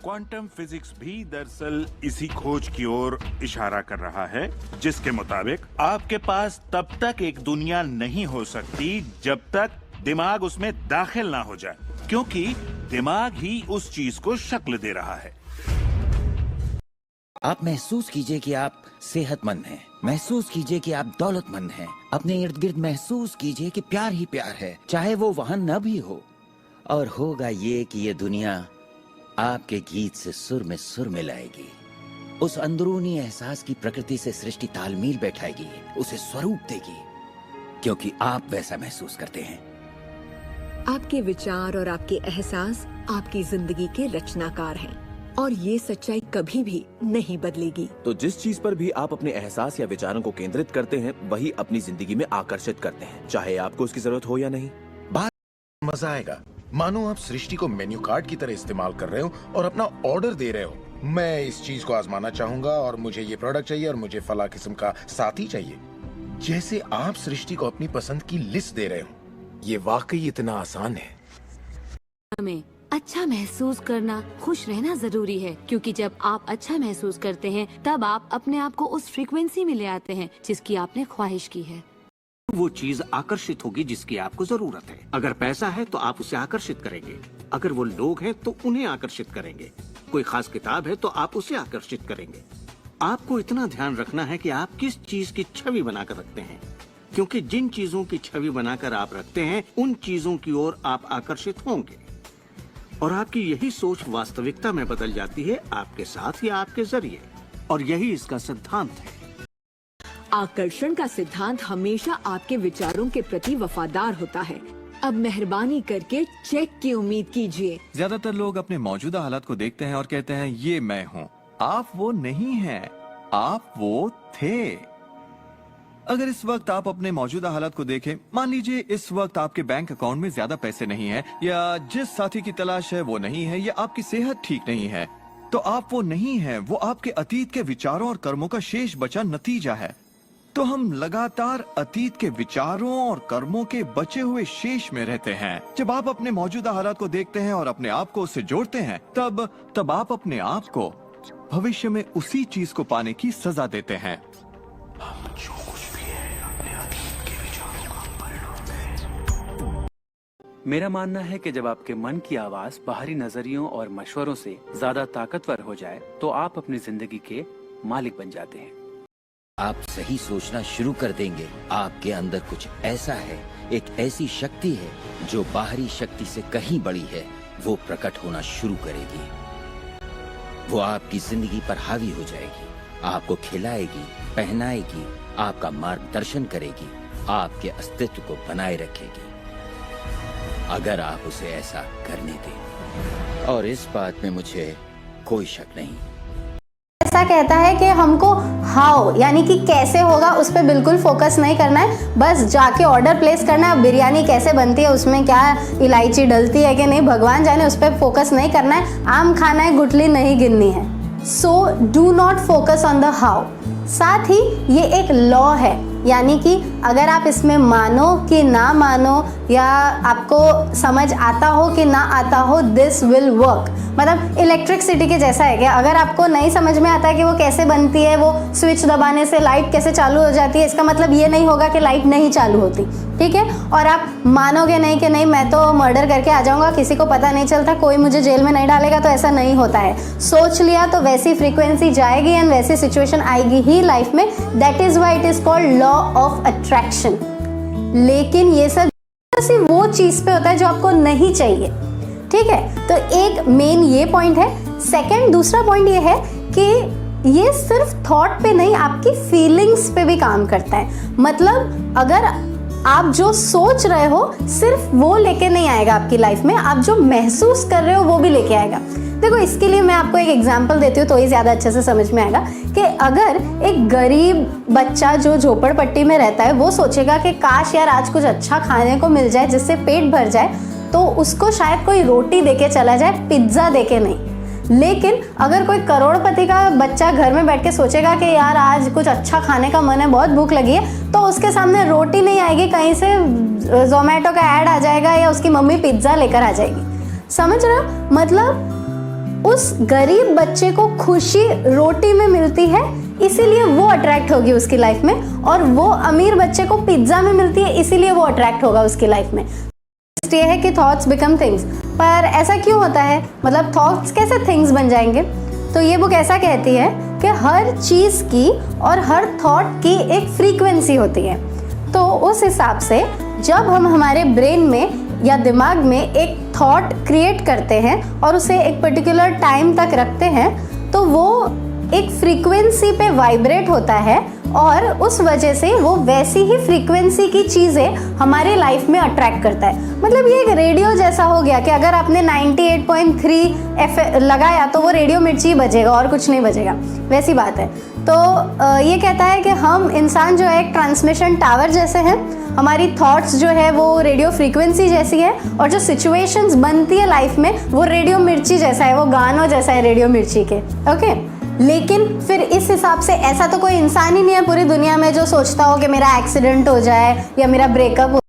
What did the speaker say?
Quantum physics भी दरअसल इसी खोज की ओर इशारा कर रहा है, जिसके मुताबिक आपके पास तब तक एक दुनिया नहीं हो सकती जब तक दिमाग उसमें दाखिल ना हो जाए, क्योंकि दिमाग ही उस चीज को शक्ल दे रहा है। आप महसूस कीजिए कि आप सेहतमंद हैं, महसूस कीजिए कि आप दौलतमंद हैं, अपने इर्द गिर्द महसूस कीजिए कि प्यार ही प्यार है, चाहे वो वहां न भी हो। और होगा ये कि ये दुनिया आपके गीत से सुर में मिलाएगी, उस अंदरूनी एहसास की प्रकृति से सृष्टि तालमेल बैठाएगी, उसे स्वरूप देगी, क्योंकि आप वैसा महसूस करते हैं। आपके विचार और आपके एहसास आपकी जिंदगी के रचनाकार हैं और ये सच्चाई कभी भी नहीं बदलेगी। तो जिस चीज पर भी आप अपने एहसास या विचारों को केंद्रित करते हैं, वही अपनी जिंदगी में आकर्षित करते हैं, चाहे आपको उसकी जरूरत हो या नहीं। मजा आएगा। मानो आप सृष्टि को मेन्यू कार्ड की तरह इस्तेमाल कर रहे हो और अपना ऑर्डर दे रहे हो। मैं इस चीज को आजमाना चाहूंगा और मुझे ये प्रोडक्ट चाहिए और मुझे फला किस्म का साथी चाहिए। जैसे आप सृष्टि को अपनी पसंद की लिस्ट दे रहे हो। ये वाकई इतना आसान है। हमें अच्छा महसूस करना, खुश रहना जरूरी है, क्योंकि जब आप अच्छा महसूस करते हैं तब आप अपने आप को उस फ्रीक्वेंसी में ले आते हैं जिसकी आपने ख्वाहिश की है। वो चीज आकर्षित होगी जिसकी आपको जरूरत है। अगर पैसा है तो आप उसे आकर्षित करेंगे, अगर वो लोग हैं तो उन्हें आकर्षित करेंगे, कोई खास किताब है तो आप उसे आकर्षित करेंगे। आपको इतना ध्यान रखना है कि आप किस चीज की छवि बनाकर रखते हैं, क्योंकि जिन चीजों की छवि बनाकर आप रखते हैं उन चीजों की ओर आप आकर्षित होंगे, और आपकी यही सोच वास्तविकता में बदल जाती है, आपके साथ या आपके जरिए। और यही इसका सिद्धांत है। आकर्षण का सिद्धांत हमेशा आपके विचारों के प्रति वफादार होता है। अब मेहरबानी करके चेक की उम्मीद कीजिए। ज्यादातर लोग अपने मौजूदा हालात को देखते हैं और कहते हैं ये मैं हूँ। आप वो नहीं हैं, आप वो थे। अगर इस वक्त आप अपने मौजूदा हालात को देखें, मान लीजिए इस वक्त आपके बैंक अकाउंट में ज्यादा पैसे नहीं है, या जिस साथी की तलाश है वो नहीं है, या आपकी सेहत ठीक नहीं है, तो आप वो नहीं है, वो आपके अतीत के विचारों और कर्मों का शेष बचा नतीजा है। तो हम लगातार अतीत के विचारों और कर्मों के बचे हुए शेष में रहते हैं। जब आप अपने मौजूदा हालात को देखते हैं और अपने आप को उससे जोड़ते हैं, तब आप अपने आप को भविष्य में उसी चीज को पाने की सजा देते हैं। हम जो कुछ भी है अपने अतीत के विचारों का परिणाम है। मेरा मानना है कि जब आपके मन की आवाज बाहरी नजरियों और मशवरों से ज्यादा ताकतवर हो जाए तो आप अपनी जिंदगी के मालिक बन जाते हैं। आप सही सोचना शुरू कर देंगे। आपके अंदर कुछ ऐसा है, एक ऐसी शक्ति है जो बाहरी शक्ति से कहीं बड़ी है, वो प्रकट होना शुरू करेगी। वो आपकी जिंदगी पर हावी हो जाएगी, आपको खिलाएगी, पहनाएगी, आपका मार्गदर्शन करेगी, आपके अस्तित्व को बनाए रखेगी, अगर आप उसे ऐसा करने दें। और इस बात में मुझे कोई शक नहीं। ऐसा कहता है कि हमको हाउ यानी कि कैसे होगा उस पर बिल्कुल फोकस नहीं करना है, बस जाके ऑर्डर प्लेस करना है। बिरयानी कैसे बनती है, उसमें क्या इलायची डलती है कि नहीं, भगवान जाने, उस पर फोकस नहीं करना है। आम खाना है, गुठली नहीं गिननी है। So do not focus on the how. साथ ही ये एक लॉ है, यानी कि अगर आप इसमें मानो कि ना मानो, या आपको समझ आता हो कि ना आता हो, दिस विल वर्क। मतलब इलेक्ट्रिसिटी के जैसा है क्या, अगर आपको नहीं समझ में आता है कि वो कैसे बनती है, वो स्विच दबाने से लाइट कैसे चालू हो जाती है, इसका मतलब ये नहीं होगा कि लाइट नहीं चालू होती, ठीक है। और आप मानोगे नहीं कि नहीं मैं तो मर्डर करके आ जाऊंगा, किसी को पता नहीं चलता, कोई मुझे जेल में नहीं डालेगा, तो ऐसा नहीं होता है। सोच लिया तो वैसी फ्रीक्वेंसी जाएगी एंड वैसी सिचुएशन आएगी ही लाइफ में। That is why it is called law of attraction. लेकिन ये सब सिर्फ वो चीज पे होता है जो आपको नहीं चाहिए, ठीक है। तो एक मेन ये पॉइंट है। सेकंड, दूसरा पॉइंट ये है कि ये सिर्फ थॉट पे नहीं, आपकी फीलिंग्स पे भी काम करता है। मतलब अगर आप जो सोच रहे हो सिर्फ वो लेके नहीं आएगा आपकी लाइफ में, आप जो महसूस कर रहे हो वो भी लेके आएगा। देखो, इसके लिए मैं आपको एक एग्जांपल देती हूँ तो ही ज्यादा अच्छे से समझ में आएगा कि अगर एक गरीब बच्चा जो झोपड़पट्टी में रहता है वो सोचेगा कि काश यार आज कुछ अच्छा खाने को मिल जाए जिससे पेट भर जाए, तो उसको शायद कोई रोटी देके चला जाए, पिज्जा देके नहीं। लेकिन अगर कोई करोड़पति का बच्चा घर में बैठ के सोचेगा कि यार आज कुछ अच्छा खाने का मन है, बहुत भूख लगी है, तो उसके सामने रोटी नहीं आएगी, कहीं से जोमेटो का ऐड आ जाएगा या उसकी मम्मी पिज्जा लेकर आ जाएगी। समझ रहे हो? मतलब उस गरीब बच्चे को खुशी रोटी में मिलती है, इसीलिए वो अट्रैक्ट होगी उसकी लाइफ में, और वो अमीर बच्चे को पिज्जा में मिलती है, इसीलिए वो अट्रैक्ट होगा उसकी लाइफ में। ये है कि थॉट्स बिकम थिंग्स। पर ऐसा क्यों होता है, मतलब थॉट्स कैसे थिंग्स बन जाएंगे? तो ये बुक ऐसा कहती है कि हर चीज़ की और हर थॉट की एक फ्रीक्वेंसी होती है। तो उस हिसाब से जब हम हमारे ब्रेन में या दिमाग में एक थॉट क्रिएट करते हैं और उसे एक पर्टिकुलर टाइम तक रखते हैं, तो वो एक फ्रीक्वेंसी पे वाइब्रेट होता है और उस वजह से वो वैसी ही फ्रीक्वेंसी की चीज़ें हमारे लाइफ में अट्रैक्ट करता है। मतलब ये एक रेडियो जैसा हो गया कि अगर आपने 98.3 FM लगाया तो वो रेडियो मिर्ची बजेगा और कुछ नहीं बजेगा, वैसी बात है। तो ये कहता है कि हम इंसान जो है एक ट्रांसमिशन टावर जैसे हैं, हमारी थॉट्स जो है वो रेडियो फ्रीक्वेंसी जैसी है, और जो सिचुएशंस बनती है लाइफ में वो रेडियो मिर्ची जैसा है, वो गानों जैसा है रेडियो मिर्ची के। ओके, लेकिन फिर इस हिसाब से ऐसा तो कोई इंसान ही नहीं है पूरी दुनिया में जो सोचता हो कि मेरा एक्सीडेंट हो जाए या मेरा ब्रेकअप हो